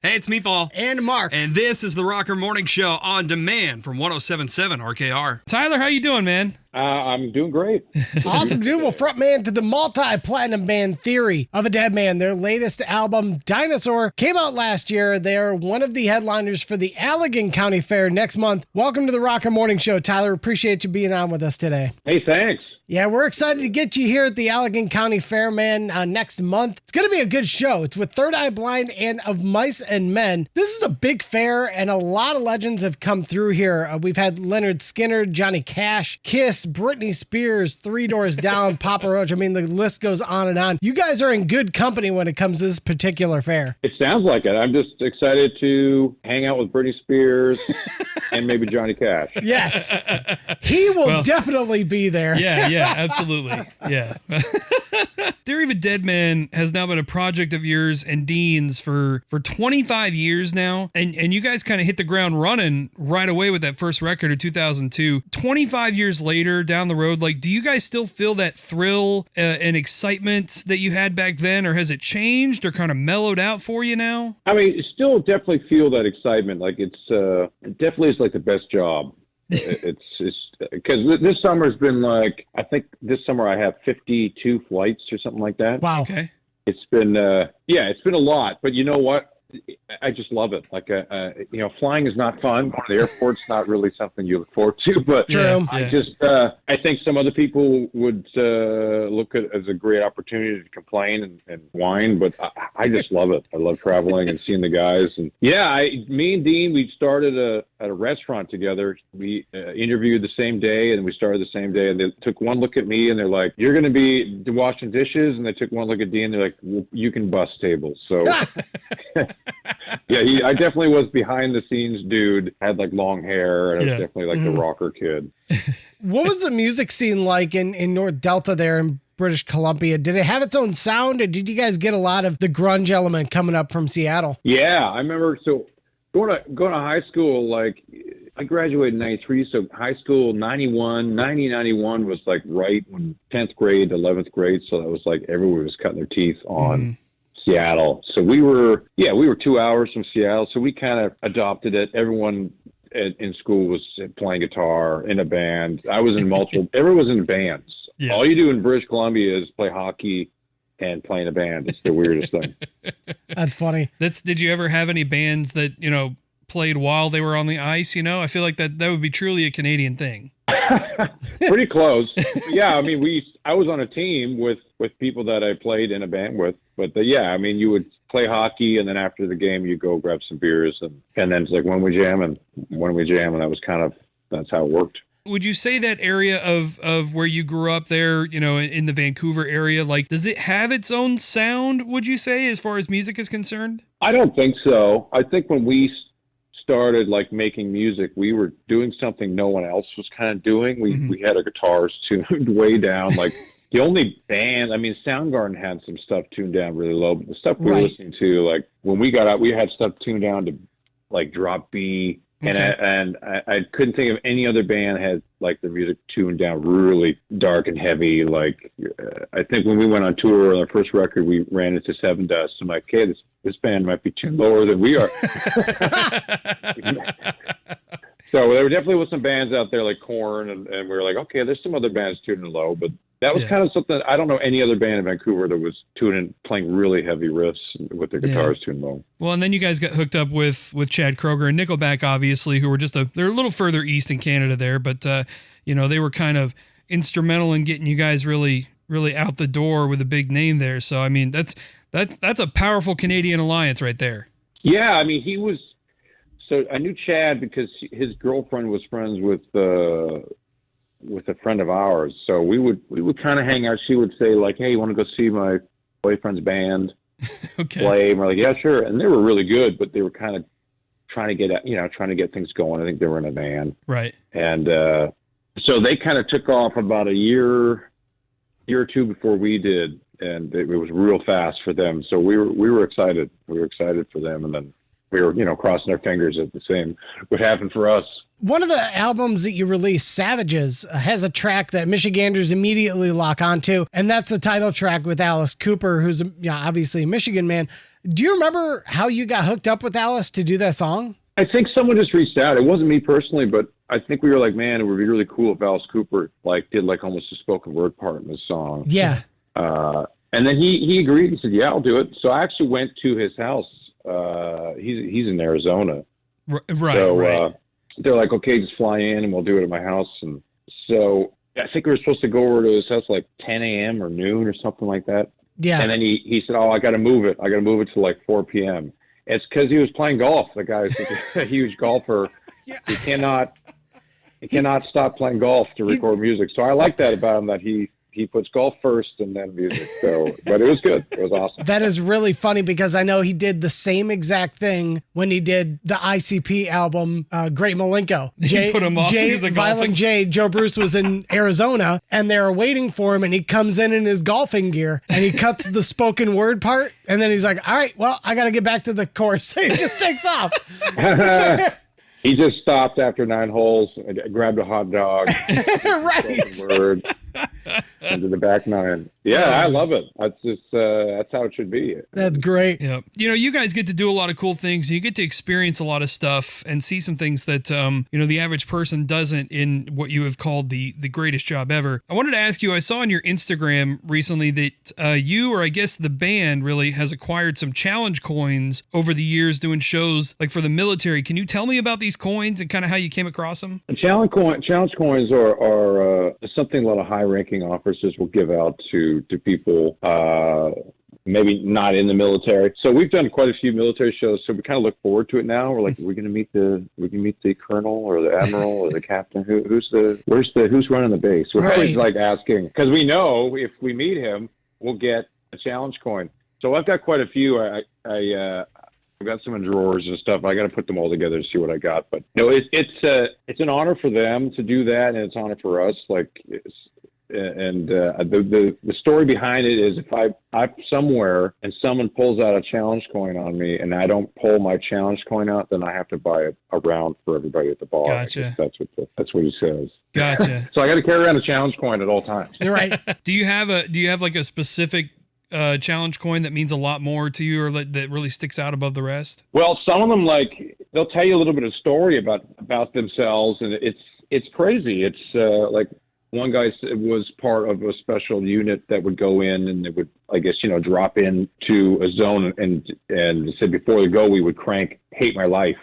Hey, it's Meatball. And Mark. And this is the Rocker Morning Show on demand from 107.7 RKR. Tyler, how you doing, man? I'm doing great. Awesome, dude. Well, frontman to the multi-platinum band Theory of a Deadman. Their latest album, Dinosaur, came out last year. They're one of the headliners for the Allegan County Fair next month. Welcome to the Rocker Morning Show, Tyler. Appreciate you being on with us today. Hey, thanks. Yeah, we're excited to get you here at the Allegan County Fair, man, next month. It's going to be a good show. It's with Third Eye Blind and Of Mice and Men. This is a big fair, and a lot of legends have come through here. We've had Leonard Skinner, Johnny Cash, Kiss, Britney Spears, Three Doors Down, Papa Roach. I mean, the list goes on and on. You guys are in good company when it comes to this particular fair. It sounds like it. I'm just excited to hang out with Britney Spears and maybe Johnny Cash. Yes. He will definitely be there. Yeah, absolutely. Yeah. Theory of a Deadman has now been a project of yours and Dean's for 25 years now. And you guys kind of hit the ground running right away with that first record of 2002. 25 years later, down the road, like, do you guys still feel that thrill and excitement that you had back then, or has it changed or kind of mellowed out for you now? I mean, still definitely feel that excitement. Like it definitely is like the best job. It's because this summer's been like, I think this summer I have 52 flights or something like that. Wow. Okay. It's been, it's been a lot, but you know what? I just love it. Like, flying is not fun. Going to the airport's not really something you look forward to, but True. I think some other people would look at it as a great opportunity to complain and whine, but I just love it. I love traveling and seeing the guys. And me and Dean, we started at a restaurant together. We interviewed the same day and we started the same day, and they took one look at me and they're like, "You're going to be washing dishes." And they took one look at Dean and they're like, "Well, you can bus tables." So yeah, I definitely was behind the scenes dude, had like long hair, and I was definitely like the rocker kid. What was the music scene like in North Delta there in British Columbia? Did it have its own sound, or did you guys get a lot of the grunge element coming up from Seattle? Yeah, I remember. So going to high school, like I graduated in 93, so high school 91 was like right when 10th grade, 11th grade. So that was like everyone was cutting their teeth on Seattle. So we were 2 hours from Seattle. So we kind of adopted it. Everyone in school was playing guitar in a band. I was in multiple, everyone was in bands. Yeah. All you do in British Columbia is play hockey and play in a band. It's the weirdest thing. That's funny. Did you ever have any bands that, played while they were on the ice? I feel like that would be truly a Canadian thing. Pretty close. Yeah, I mean, I was on a team with people that I played in a band with, but you would play hockey, and then after the game, you go grab some beers, and then it's like when we jam, and that was that's how it worked. Would you say that area of where you grew up there, in the Vancouver area, like, does it have its own sound, would you say, as far as music is concerned? I don't think so. I think when we started like making music, we were doing something no one else was kind of doing. We had our guitars tuned way down. Like the only band, I mean, Soundgarden had some stuff tuned down really low, but the stuff we were listening to, like when we got out, we had stuff tuned down to like drop B. And I couldn't think of any other band had like the music tuned down really dark and heavy. Like I think when we went on tour on our first record, we ran into Seven Dust. I'm like, hey, this band might be tuned lower than we are. So there definitely was some bands out there like Korn, and we were like, okay, there's some other bands tuned low, but that was kind of something. I don't know any other band in Vancouver that was playing really heavy riffs with their guitars tuned low. Well, and then you guys got hooked up with Chad Kroeger and Nickelback, obviously, who were they're a little further east in Canada there, but they were kind of instrumental in getting you guys really, really out the door with a big name there. So I mean, that's a powerful Canadian alliance right there. Yeah, I mean, he was. So I knew Chad because his girlfriend was friends with a friend of ours. So we would kind of hang out. She would say like, "Hey, you want to go see my boyfriend's band play?" And we're like, "Yeah, sure." And they were really good, but they were kind of trying to get things going. I think they were in a band, right? And so they kind of took off about a year or two before we did, and it was real fast for them. So we were excited. We were excited for them, and then we were, crossing our fingers that the same would happen for us. One of the albums that you released, Savages, has a track that Michiganders immediately lock onto, and that's the title track with Alice Cooper, who's obviously a Michigan man. Do you remember how you got hooked up with Alice to do that song? I think someone just reached out. It wasn't me personally, but I think we were like, man, it would be really cool if Alice Cooper did almost a spoken word part in the song. Yeah. And then he agreed and said, yeah, I'll do it. So I actually went to his house. He's in Arizona. Right. So right. they're like, okay, just fly in and we'll do it at my house. And so I think we were supposed to go over to his house 10 a.m. or noon or something like that. Yeah. And then he said, oh, I got to move it. I got to move it to 4 p.m. It's because he was playing golf. The guy's a huge golfer. Yeah. He cannot stop playing golf to record music. So I like that about him, that he puts golf first and then music. So, but it was good. It was awesome. That is really funny because I know he did the same exact thing when he did the ICP album, Great Malenko. He put him off because of golfing? Violent J, Joe Bruce was in Arizona and they were waiting for him and he comes in his golfing gear and he cuts the spoken word part. And then he's like, all right, well, I got to get back to the course. He just takes off. He just stopped after 9 holes, grabbed a hot dog, right. word, into the back 9. Yeah, I love it. That's just that's how it should be. That's great. Yeah, you guys get to do a lot of cool things. You get to experience a lot of stuff and see some things that the average person doesn't in what you have called the greatest job ever. I wanted to ask you. I saw on your Instagram recently that you, or I guess the band, really has acquired some challenge coins over the years doing shows for the military. Can you tell me about these coins and kind of how you came across them? The challenge coins are something a lot of high-ranking officers will give out to people maybe not in the military. So we've done quite a few military shows, so we kind of look forward to it now. We're like, we're going to meet the colonel or the admiral or the captain. Who's running the base? We're always asking, because we know if we meet him, we'll get a challenge coin. So I've got quite a few. I've got some in drawers and stuff. I got to put them all together to see what I got. But it's an honor for them to do that, and it's an honor for us. The story behind it is if I'm somewhere and someone pulls out a challenge coin on me and I don't pull my challenge coin out, then I have to buy a round for everybody at the bar. Gotcha. That's what he says. Gotcha. So I got to carry around a challenge coin at all times. You're right. Do you have a specific challenge coin that means a lot more to you or that really sticks out above the rest? Well, some of them they'll tell you a little bit of story about themselves, and it's crazy. It's one guy was part of a special unit that would go in and it would, I guess, drop into a zone and said before they go, we would crank "Hate My Life."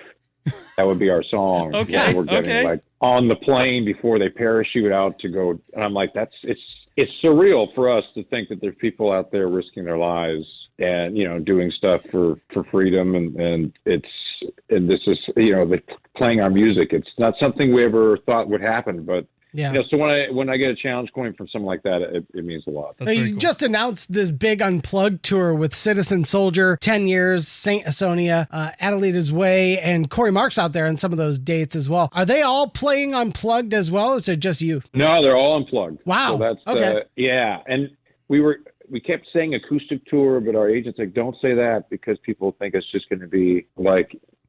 That would be our song. Okay. We're getting on the plane before they parachute out to go. And I'm like, it's surreal for us to think that there's people out there risking their lives and, doing stuff for freedom. And this is, they're playing our music. It's not something we ever thought would happen, but yeah. So when I get a challenge coin from someone like that, it means a lot. You cool. Just announced this big Unplugged tour with Citizen Soldier, 10 Years, Saint Asonia, Adelita's Way, and Corey Mark's out there on some of those dates as well. Are they all playing Unplugged as well, or is it just you? No, they're all unplugged. Wow. So that's, okay. Yeah. And we kept saying acoustic tour, but our agent's like, don't say that because people think it's just going to be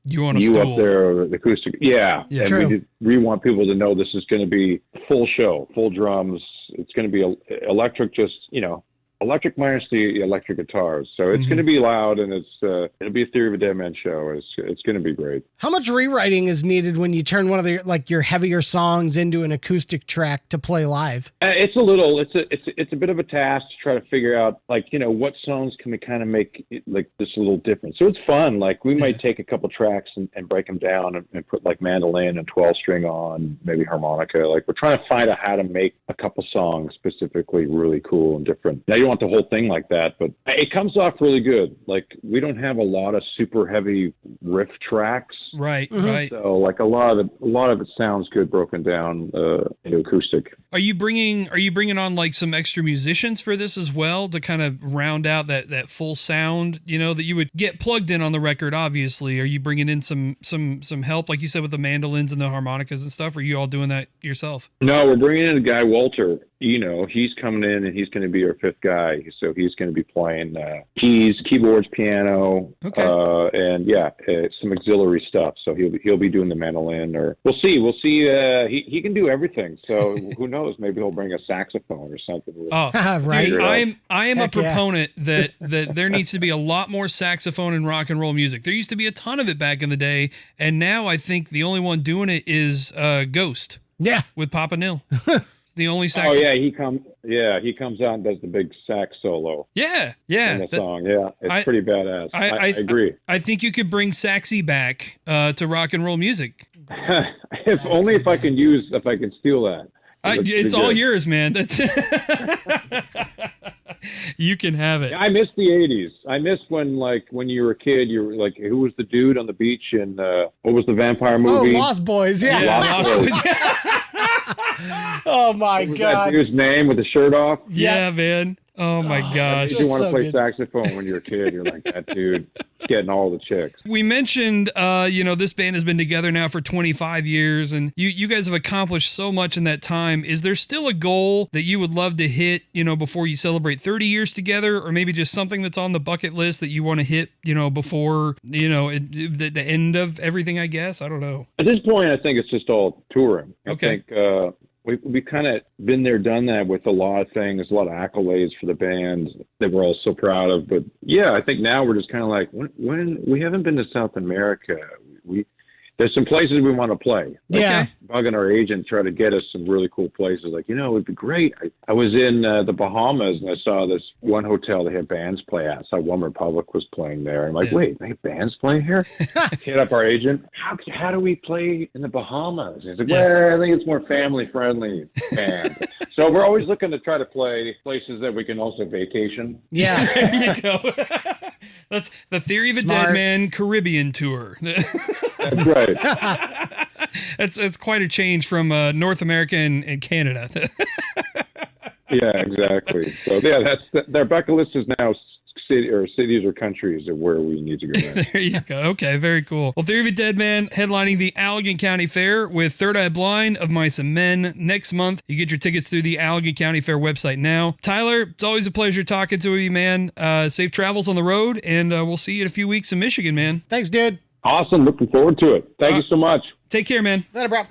you on a you stool. Up there, the acoustic. Yeah. Yeah. And True. we want people to know this is going to be full show, full drums. It's going to be electric, electric minus the electric guitars. So it's going to be loud, and it'll be a Theory of a Deadman show. It's going to be great. How much rewriting is needed when you turn one of your heavier songs into an acoustic track to play live? It's a bit of a task to try to figure out what songs can we kind of make this a little different. So it's fun. We might take a couple tracks and break them down and put mandolin and 12-string on, maybe harmonica. We're trying to find out how to make a couple songs specifically really cool and different. Now you want the whole thing like that, but it comes off really good. We don't have a lot of super heavy riff tracks, right? Right. So a lot of it sounds good broken down into acoustic. Are you bringing on some extra musicians for this as well to kind of round out that full sound that you would get plugged in on the record? Obviously, are you bringing in some help, like you said, with the mandolins and the harmonicas and stuff? Or are you all doing that yourself? No, we're bringing in a guy, Walter. He's coming in and he's going to be our fifth guy. guy, so he's going to be playing keys, keyboards, piano, and some auxiliary stuff. So he'll be doing the mandolin, or we'll see. He can do everything. So who knows? Maybe he'll bring a saxophone or something. Oh, Right. dude, I am Heck a proponent that there needs to be a lot more saxophone in rock and roll music. There used to be a ton of it back in the day, and now I think the only one doing it is Ghost. Yeah. With Papa Nil. It's the only saxophone. Oh yeah, he comes out and does the big sax solo. Yeah. In the song. Yeah, it's pretty badass. I agree. I think you could bring Saxy back to rock and roll music. If I can steal that. It's all yours, man. That's you can have it. I miss the 80s. I miss when you were a kid, you were like, who was the dude on the beach in what was the vampire movie? Oh, Lost Boys. Yeah. Lost Boys. Oh my what was God. that dude's name with the shirt off? Yeah, man. Oh my gosh. You want to so play good. saxophone when you're a kid. You're like, that dude getting all the chicks. We mentioned, this band has been together now for 25 years, and you guys have accomplished so much in that time. Is there still a goal that you would love to hit, before you celebrate 30 years together, or maybe just something that's on the bucket list that you want to hit, before, the end of everything, I guess? I don't know. At this point, I think it's just all touring. Okay. I think we kind of been there, done that with a lot of things, a lot of accolades for the band that we're all so proud of. But yeah, I think now we're just kind of like, when we haven't been to South America, there's some places we want to play. Yeah. Bugging our agent, try to get us some really cool places. Like, it would be great. I was in the Bahamas and I saw this one hotel they had bands play at. I saw One Republic was playing there. I'm like, wait, they have bands playing here? Hit up our agent. How do we play in the Bahamas? He's like, well, I think it's more family friendly band. So we're always looking to try to play places that we can also vacation. Yeah. There you go. That's the Theory of a Smart. Deadman Caribbean tour. That's right. That's quite a change from North America and Canada. Yeah, exactly. So yeah, their bucket list is now cities or countries of where we need to go next. There you go. Okay, very cool. Well, Theory of a Deadman headlining the Allegan County Fair with Third Eye Blind of Mice and Men next month. You get your tickets through the Allegan County Fair website now. Tyler, it's always a pleasure talking to you, man. Safe travels on the road, and we'll see you in a few weeks in Michigan, man. Thanks, dude. Awesome. Looking forward to it. Thank you so much. Take care, man. Later, bro.